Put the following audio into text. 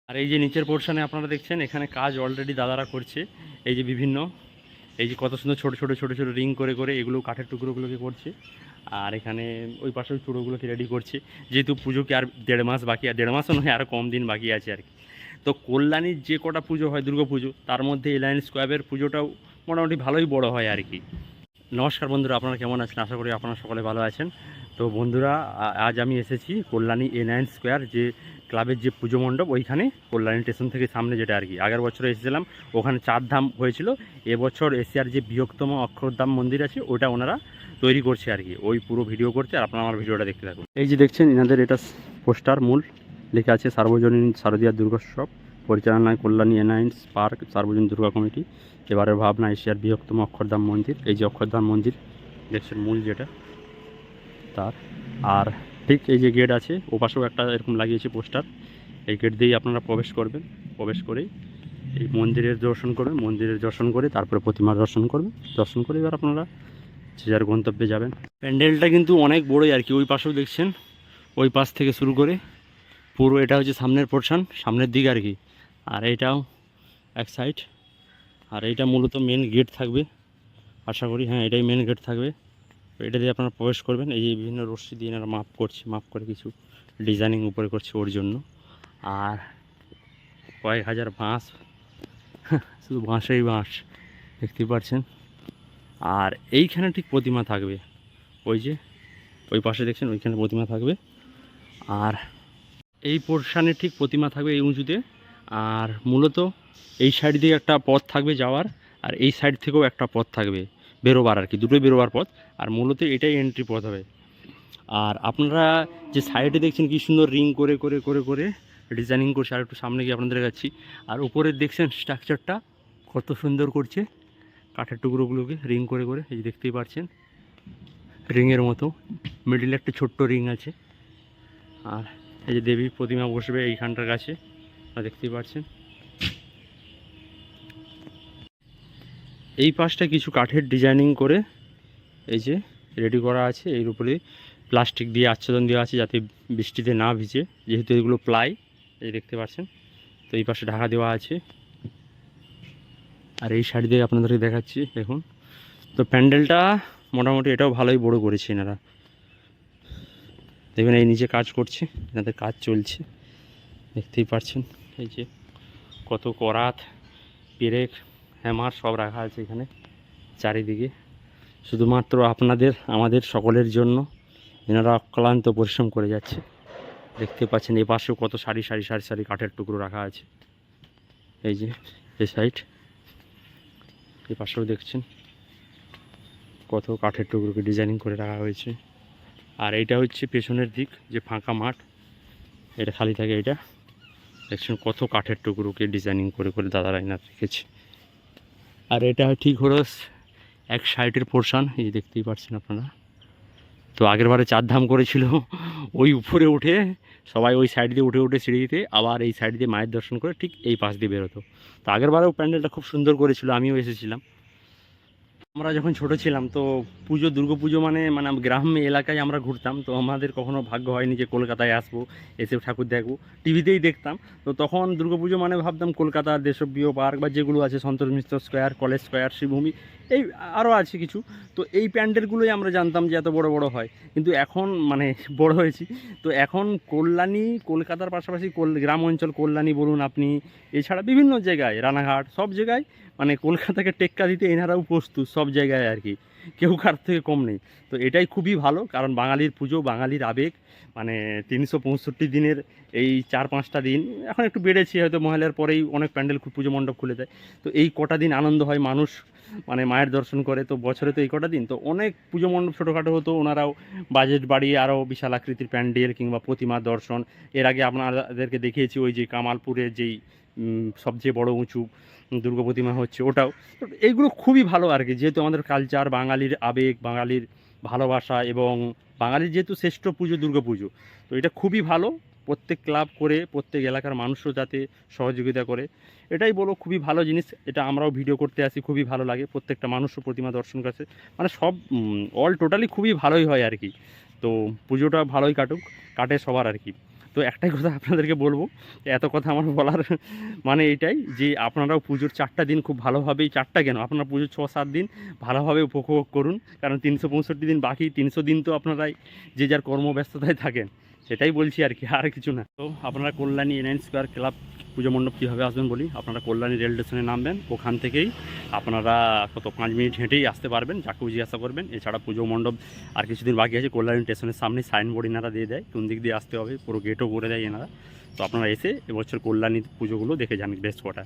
আর এই যে নিচের পোর্শনে আপনারা দেখছেন এখানে কাজ অলরেডি দাদারা করছে। এই যে বিভিন্ন এই যে কত সুন্দর ছোট ছোট ছোট ছোট রিং করে করে এগুলো কাঠের টুকরোগুলোকে করছে। আর এখানে ওই পাশে চূড়োগুলোকে রেডি করছে, যেহেতু পুজোকে আর 1.5 মাস বাকি, আর 1.5 মাসও নয়, আরও কম দিন বাকি আছে আর কি। তো কল্যাণীর যে কটা পুজো হয় দুর্গা পুজো, তার মধ্যে এই লায়ন্স ক্লাবের পুজোটাও মোটামুটি ভালোই বড় হয় আর কি। নমস্কার বন্ধুরা, আপনারা কেমন আছেন? আশা করি আপনারা সকলে ভালো আছেন। তো বন্ধুরা, আজ আমি এসেছি কল্যাণী A9 স্কোয়ার যে ক্লাবের যে পুজো মণ্ডপ, ওইখানে কল্যাণী স্টেশন থেকে সামনে, যেটা আর কি আগের বছর এসেছিলাম, ওখানে 4 ধাম হয়েছিল। এবছর এশিয়ার যে বৃহত্তম অক্ষরধাম মন্দির আছে ওটা ওনারা তৈরি করছে আর কি। ওই পুরো ভিডিও করতে, আর আপনারা আমার ভিডিওটা দেখতে থাকুন। এই যে দেখছেন এনাদের এটা পোস্টার, মূল লেখা আছে সার্বজনীন শারদীয়া দুর্গোৎসব পরিচালনায় কল্যাণী A9 পার্ক সার্বজনীন দুর্গা কমিটি, এবারের ভাবনা এশিয়ার বৃহত্তম অক্ষরধাম মন্দির। এই যে অক্ষরধাম মন্দির দেখছেন, মূল যেটা তার। আর ঠিক এই যে গেট আছে, ও পাশেও একটা এরকম লাগিয়েছে পোস্টার। এই গেট দিয়েই আপনারা প্রবেশ করবেন। প্রবেশ করেই এই মন্দিরের দর্শন করবেন, মন্দিরের দর্শন করে তারপরে প্রতিমার দর্শন করবেন। দর্শন করে এবার আপনারা যে যার গন্তব্যে যাবেন। প্যান্ডেলটা কিন্তু অনেক বড়ই আর কি। ওই পাশেও দেখছেন, ওই পাশ থেকে শুরু করে পুরো এটা হচ্ছে সামনের পোর্শন, সামনের দিকে আর কি। আর এইটাও এক সাইড। আর এইটা মূলত মেন গেট থাকবে আশা করি। হ্যাঁ, এটাই মেন গেট থাকবে। এটা দিয়ে আপনারা প্রবেশ করবেন। এই যে বিভিন্ন রশ্মি দিয়ে এনারা মাপ করছে, মাপ করে কিছু ডিজাইনিং উপরে করছে ওর জন্য। আর কয়েক হাজার বাঁশ, শুধু বাঁশেই বাঁশ দেখতে পাচ্ছেন। আর এইখানে ঠিক প্রতিমা থাকবে, ওই যে ওই পাশে দেখছেন ওইখানে প্রতিমা থাকবে। আর এই পোর্শানে ঠিক প্রতিমা থাকবে এই উঁচুতে। আর মূলত এই সাইড দিয়ে একটা পথ থাকবে যাওয়ার, আর এই সাইড থেকেও একটা পথ থাকবে বেরোবার আর কি, দুটোই বেরোবার পথ। আর মূলত এটাই এন্ট্রি পথ হবে। আর আপনারা যে সাইডে দেখছেন কি সুন্দর রিং করে করে করে করে ডিজাইনিং করছে, আর একটু সামনে গিয়ে আপনাদের দেখাচ্ছি। আর উপরে দেখছেন স্ট্রাকচারটা কত সুন্দর করছে, কাঠের টুকরোগুলোকে রিং করে করে। এই যে দেখতেই পাচ্ছেন রিংয়ের মতো, মিডিলে একটা ছোট্ট রিং আছে। আর এই যে দেবী প্রতিমা বসবে এইখানটার কাছে, আপনারা দেখতেই পাচ্ছেন। এই পাশটা কিছু কাঠের ডিজাইনিং করে এই যে রেডি করা আছে। এর উপরে প্লাস্টিক দিয়ে আচ্ছাদন দেওয়া আছে যাতে বৃষ্টিতে না ভিজে, যেহেতু এগুলো প্লাই, এই দেখতে পাচ্ছেন। তো এই পাশে ঢাকা দেওয়া আছে। আর এই সাইড দিয়ে আপনাদেরকে দেখাচ্ছি দেখুন। তো প্যান্ডেলটা মোটামুটি এটাও ভালোই বড় করেছে এনারা। দেখবেন এই নিচে কাজ করছে, এনাদের কাজ চলছে, দেখতেই পাচ্ছেন। এই যে কত করাত, পেরেক, হ্যামার সব রাখা আছে এখানে চারিদিকে, শুধুমাত্র আপনাদের আমাদের সকলের জন্য এনারা অক্লান্ত পরিশ্রম করে যাচ্ছে। দেখতে পাচ্ছেন এই পাশেও কত সারি সারি সারি সারি কাঠের টুকরো রাখা আছে। এই যে এই সাইড, এই পাশেও দেখছেন কত কাঠের টুকরোকে ডিজাইনিং করে রাখা হয়েছে। আর এইটা হচ্ছে পেছনের দিক, যে ফাঁকা মাঠ, এটা খালি থাকে। এটা দেখছেন কত কাঠের টুকরোকে ডিজাইনিং করে করে দাদারা এনার রেখেছে। আর এটা ঠিক হলো এক সাইডের পোর্শন, এই দেখতেই পাচ্ছেন আপনারা। তো আগের বারে 4 ধাম করেছিল, ওই উপরে উঠে সবাই ওই সাইড দিয়ে উঠে উঠে সিঁড়ি দিতে, আবার এই সাইড দিয়ে মায়ের দর্শন করে ঠিক এই পাশ দিয়ে বেরোতো। তো আগের বারেও প্যান্ডেলটা খুব সুন্দর করেছিল, আমিও এসেছিলাম। আমরা যখন ছোট ছিলাম তো পুজো, দুর্গা পুজো মানে মানে গ্রাম এলাকায় আমরা ঘুরতাম। তো আমাদের কখনো ভাগ্য হয়নি যে কলকাতায় আসবো, এসে ঠাকুর দেখবো, টিভিতেই দেখতাম। তো তখন দুর্গা পুজো মানে ভাবতাম কলকাতার দেশপ্রিয় পার্ক বা যেগুলো আছে, Santosh Mitra square, college square, Sreebhumi, এই আরও আছে কিছু। তো এই প্যান্ডেলগুলোই আমরা জানতাম যে এত বড় বড় হয়। কিন্তু এখন মানে বড় হয়েছি, তো এখন কল্যাণী, কলকাতার পাশাপাশি গ্রাম অঞ্চল কল্যাণী বলুন আপনি, এছাড়া বিভিন্ন জায়গায় রানাঘাট, সব জায়গায় মানে কলকাতাকে টেক্কা দিতে এনারাও প্রস্তুত সব জায়গায় আর কি, কেউ কার থেকে কম নেই। তো এটাই খুবই ভালো, কারণ বাঙালির পুজো, বাঙালির আবেগ, মানে 365 দিনের এই 4-5টা দিন, এখন একটু বেড়েছে হয়তো, মহালয়ার পরেই অনেক প্যান্ডেল পুজো মণ্ডপ খুলে দেয়। তো এই কটা দিন আনন্দ হয়, মানুষ মানে মায়ের দর্শন করে। তো বছরে তো এই কটা দিন, তো অনেক পুজো মণ্ডপ ছোটোখাটো হতো, ওনারাও বাজেট বাড়িয়ে আরও বিশাল আকৃতির প্যান্ডেল কিংবা প্রতিমা দর্শন। এর আগে আপনাদেরকে দেখিয়েছি ওই যে কামালপুরের যেই সবচেয়ে বড় উঁচু দুর্গা প্রতিমা হচ্ছে, ওটাও। তো এইগুলো খুবই ভালো আর কি, যেহেতু আমাদের কালচার, বাঙালির আবেগ, বাঙালির ভালোবাসা, এবং বাঙালির যেহেতু শ্রেষ্ঠ পুজো দুর্গা পুজো, তো এটা খুবই ভালো। প্রত্যেক ক্লাব করে, প্রত্যেক এলাকার মানুষও যাতে সহযোগিতা করে, এটাই বলো খুবই ভালো জিনিস। এটা আমরাও ভিডিও করতে আসি, খুবই ভালো লাগে প্রত্যেকটা মানুষও প্রতিমা দর্শন কাছে, মানে সব অল টোটালি খুবই ভালোই হয় আর কি। তো পুজোটা ভালোই কাটে সবার আর কি। তো একটাই কথা আপনাদেরকে বলবো, এত কথা আমার বলার মানে এইটাই যে আপনারাও পুজোর 4টা দিন খুব ভালোভাবেই, 4টা কেন, আপনারা পুজোর 6-7 দিন ভালোভাবে উপভোগ করুন। কারণ 365 দিন বাকি, 300 দিন তো আপনারাই যে যার কর্মব্যস্ততায় থাকেন, সেটাই বলছি আর কি, আর কিছু না। তো আপনারা কল্যাণী এনএন স্কোয়ার ক্লাব পুজো মণ্ডপ কীভাবে আসবেন বলি। আপনারা কল্যাণী রেল স্টেশনে নামবেন, ওখান থেকেই আপনারা কত 5 মিনিট হেঁটেই আসতে পারবেন, যাকেও জিজ্ঞাসা করবেন। এছাড়া পুজো মণ্ডপ আর কিছুদিন বাকি আছে, কল্যাণী স্টেশনের সামনে সাইনবোর্ড এনারা দিয়ে দেয় কোন দিক দিয়ে আসতে হবে, পুরো গেটও করে দেয় এনারা। তো আপনারা এসে এবছর কল্যাণী পুজোগুলো দেখে যান বেস্ট কটা।